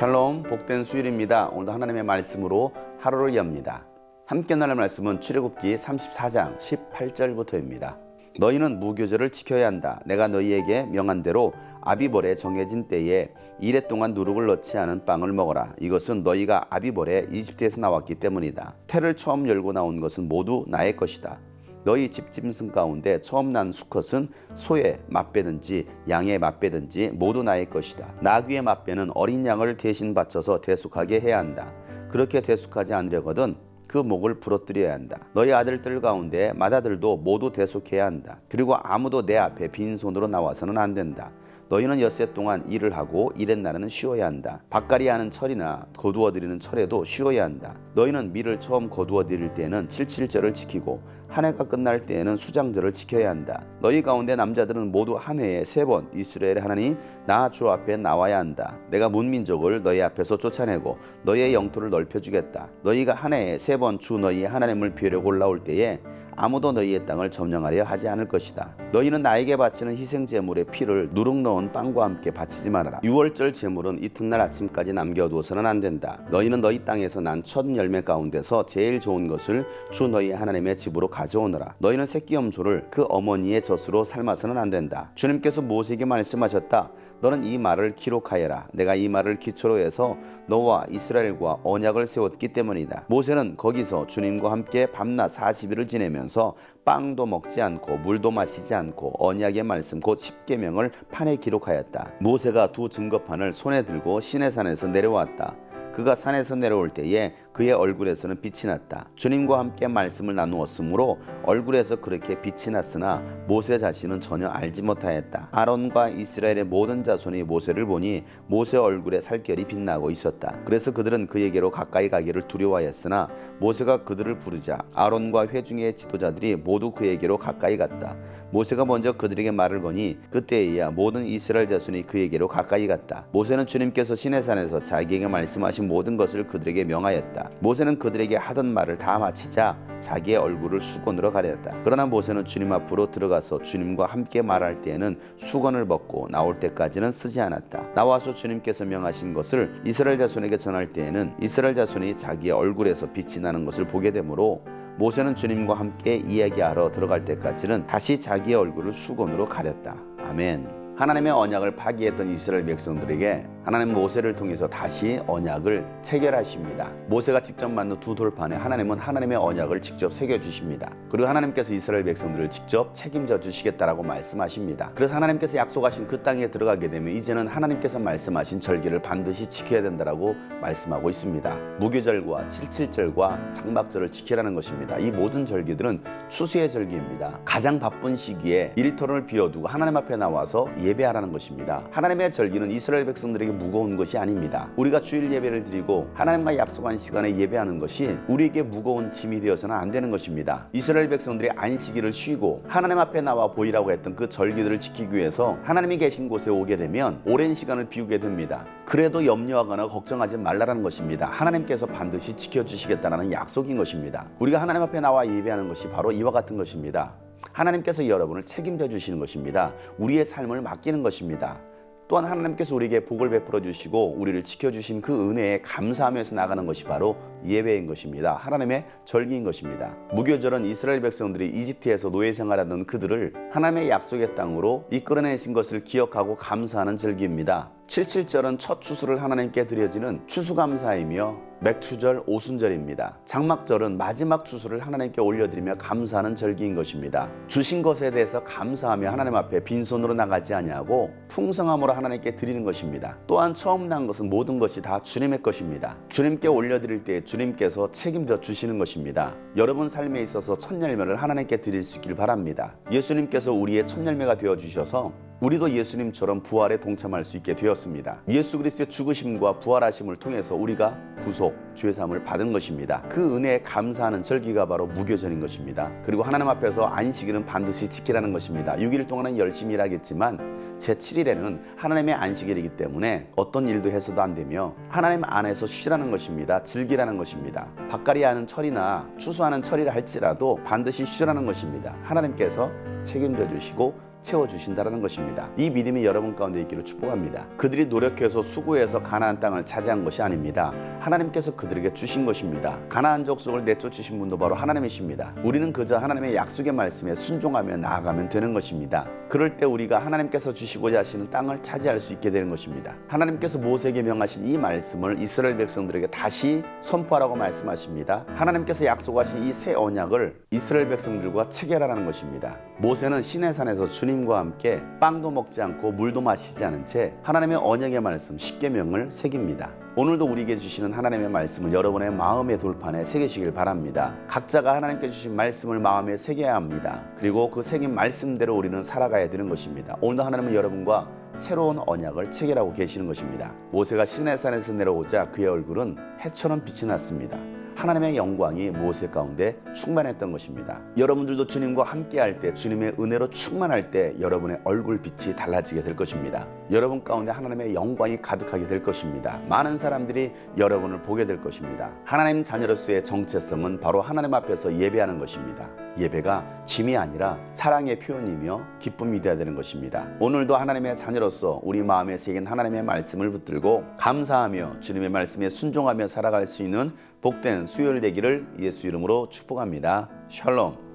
샬롬, 복된 수요일입니다. 오늘도 하나님의 말씀으로 하루를 엽니다. 함께 나눌 말씀은 출애굽기 34장 18절부터입니다. 너희는 무교절을 지켜야 한다. 내가 너희에게 명한 대로 아비벌에 정해진 때에 이레 동안 누룩을 넣지 않은 빵을 먹어라. 이것은 너희가 아비벌에 이집트에서 나왔기 때문이다. 태를 처음 열고 나온 것은 모두 나의 것이다. 너희 집 짐승 가운데 처음 난 수컷은 소의 맛배든지 양의 맛배든지 모두 나의 것이다. 나귀의 맛배는 어린 양을 대신 바쳐서 대속하게 해야 한다. 그렇게 대속하지 않으려거든 그 목을 부러뜨려야 한다. 너희 아들들 가운데 맏아들도 모두 대속해야 한다. 그리고 아무도 내 앞에 빈손으로 나와서는 안 된다. 너희는 엿새 동안 일을 하고 이렛날에는 쉬어야 한다. 밭갈이 하는 철이나 거두어 드리는 철에도 쉬어야 한다. 너희는 밀을 처음 거두어 드릴 때에는 칠칠절을 지키고 한 해가 끝날 때에는 수장절을 지켜야 한다. 너희 가운데 남자들은 모두 한 해에 3번 이스라엘의 하나님 나 주 앞에 나와야 한다. 내가 문민족을 너희 앞에서 쫓아내고 너희의 영토를 넓혀주겠다. 너희가 한 해에 3번 주 너희의 하나님을 뵈려고 올라올 때에 아무도 너희의 땅을 점령하려 하지 않을 것이다. 너희는 나에게 바치는 희생제물의 피를 누룩 넣은 빵과 함께 바치지 말아라. 6월절 제물은 이튿날 아침까지 남겨두어서는 안 된다. 너희는 너희 땅에서 난 첫 열매 가운데서 제일 좋은 것을 주 너희 하나님의 집으로 가져오너라. 너희는 새끼 염소를 그 어머니의 젖으로 삶아서는 안 된다. 주님께서 모세에게 말씀하셨다. 너는 이 말을 기록하여라. 내가 이 말을 기초로 해서 너와 이스라엘과 언약을 세웠기 때문이다. 모세는 거기서 주님과 함께 밤낮 40일을 지내면서 빵도 먹지 않고 물도 마시지 않고 언약의 말씀 곧 십계명을 판에 기록하였다. 모세가 두 증거판을 손에 들고 시내산에서 내려왔다. 그가 산에서 내려올 때에 그의 얼굴에서는 빛이 났다. 주님과 함께 말씀을 나누었으므로 얼굴에서 그렇게 빛이 났으나 모세 자신은 전혀 알지 못하였다. 아론과 이스라엘의 모든 자손이 모세를 보니 모세 얼굴에 살결이 빛나고 있었다. 그래서 그들은 그에게로 가까이 가기를 두려워하였으나 모세가 그들을 부르자 아론과 회중의 지도자들이 모두 그에게로 가까이 갔다. 모세가 먼저 그들에게 말을 거니 그때에야 모든 이스라엘 자손이 그에게로 가까이 갔다. 모세는 주님께서 시내산에서 자기에게 말씀하신 모든 것을 그들에게 명하였다. 모세는 그들에게 하던 말을 다 마치자 자기의 얼굴을 수건으로 가렸다. 그러나 모세는 주님 앞으로 들어가서 주님과 함께 말할 때에는 수건을 벗고 나올 때까지는 쓰지 않았다. 나와서 주님께서 명하신 것을 이스라엘 자손에게 전할 때에는 이스라엘 자손이 자기의 얼굴에서 빛이 나는 것을 보게 되므로 모세는 주님과 함께 이야기하러 들어갈 때까지는 다시 자기의 얼굴을 수건으로 가렸다. 아멘. 하나님의 언약을 파기했던 이스라엘 백성들에게 하나님 모세를 통해서 다시 언약을 체결하십니다. 모세가 직접 만든 두 돌판에 하나님은 하나님의 언약을 직접 새겨주십니다. 그리고 하나님께서 이스라엘 백성들을 직접 책임져 주시겠다라고 말씀하십니다. 그래서 하나님께서 약속하신 그 땅에 들어가게 되면 이제는 하나님께서 말씀하신 절기를 반드시 지켜야 된다라고 말씀하고 있습니다. 무교절과 칠칠절과 장막절을 지키라는 것입니다. 이 모든 절기들은 추수의 절기입니다. 가장 바쁜 시기에 일터를 비워두고 하나님 앞에 나와서 예배하라는 것입니다. 하나님의 절기는 이스라엘 백성들에게 무거운 것이 아닙니다. 우리가 주일 예배를 드리고 하나님과 약속한 시간에 예배하는 것이 우리에게 무거운 짐이 되어서는 안 되는 것입니다. 이스라엘 백성들이 안식일을 쉬고 하나님 앞에 나와 보이라고 했던 그 절기들을 지키기 위해서 하나님이 계신 곳에 오게 되면 오랜 시간을 비우게 됩니다. 그래도 염려하거나 걱정하지 말라라는 것입니다. 하나님께서 반드시 지켜주시겠다는 약속인 것입니다. 우리가 하나님 앞에 나와 예배하는 것이 바로 이와 같은 것입니다. 하나님께서 여러분을 책임져 주시는 것입니다. 우리의 삶을 맡기는 것입니다. 또한 하나님께서 우리에게 복을 베풀어 주시고 우리를 지켜주신 그 은혜에 감사하면서 나가는 것이 바로 예배인 것입니다. 하나님의 절기인 것입니다. 무교절은 이스라엘 백성들이 이집트에서 노예 생활하던 그들을 하나님의 약속의 땅으로 이끌어내신 것을 기억하고 감사하는 절기입니다. 칠칠절은 첫 추수를 하나님께 드려지는 추수감사이며 맥추절, 오순절입니다. 장막절은 마지막 추수를 하나님께 올려드리며 감사하는 절기인 것입니다. 주신 것에 대해서 감사하며 하나님 앞에 빈손으로 나가지 아니하고 풍성함으로 하나님께 드리는 것입니다. 또한 처음 난 것은 모든 것이 다 주님의 것입니다. 주님께 올려드릴 때 주님께서 책임져 주시는 것입니다. 여러분 삶에 있어서 첫 열매를 하나님께 드릴 수 있길 바랍니다. 예수님께서 우리의 첫 열매가 되어주셔서 우리도 예수님처럼 부활에 동참할 수 있게 되었습니다. 예수 그리스도의 죽으심과 부활하심을 통해서 우리가 구속, 죄사함을 받은 것입니다. 그 은혜에 감사하는 절기가 바로 무교절인 것입니다. 그리고 하나님 앞에서 안식일은 반드시 지키라는 것입니다. 6일 동안은 열심히 일하겠지만 제7일에는 하나님의 안식일이기 때문에 어떤 일도 해서도 안 되며 하나님 안에서 쉬라는 것입니다. 즐기라는 것입니다. 밭갈이 하는 철이나 추수하는 철이라 할지라도 반드시 쉬라는 것입니다. 하나님께서 책임져 주시고 채워주신다는 것입니다. 이 믿음이 여러분 가운데 있기를 축복합니다. 그들이 노력해서 수고해서 가나안 땅을 차지한 것이 아닙니다. 하나님께서 그들에게 주신 것입니다. 가나안 족속을 내쫓으신 분도 바로 하나님이십니다. 우리는 그저 하나님의 약속의 말씀에 순종하며 나아가면 되는 것입니다. 그럴 때 우리가 하나님께서 주시고자 하시는 땅을 차지할 수 있게 되는 것입니다. 하나님께서 모세에게 명하신 이 말씀을 이스라엘 백성들에게 다시 선포하라고 말씀하십니다. 하나님께서 약속하신 이 새 언약을 이스라엘 백성들과 체결하라는 것입니다. 모세는 시내산에서 주님과 함께 빵도 먹지 않고 물도 마시지 않은 채 하나님의 언약의 말씀 십계명을 새깁니다. 오늘도 우리에게 주시는 하나님의 말씀을 여러분의 마음의 돌판에 새기시길 바랍니다. 각자가 하나님께 주신 말씀을 마음에 새겨야 합니다. 그리고 그 새긴 말씀대로 우리는 살아가야 되는 것입니다. 오늘도 하나님은 여러분과 새로운 언약을 체결하고 계시는 것입니다. 모세가 시내산에서 내려오자 그의 얼굴은 해처럼 빛이 났습니다. 하나님의 영광이 모세 가운데 충만했던 것입니다. 여러분들도 주님과 함께할 때, 주님의 은혜로 충만할 때 여러분의 얼굴빛이 달라지게 될 것입니다. 여러분 가운데 하나님의 영광이 가득하게 될 것입니다. 많은 사람들이 여러분을 보게 될 것입니다. 하나님 자녀로서의 정체성은 바로 하나님 앞에서 예배하는 것입니다. 예배가 짐이 아니라 사랑의 표현이며 기쁨이 되어야 되는 것입니다. 오늘도 하나님의 자녀로서 우리 마음에 새긴 하나님의 말씀을 붙들고 감사하며 주님의 말씀에 순종하며 살아갈 수 있는 복된 수요일 되기를 예수 이름으로 축복합니다. 샬롬.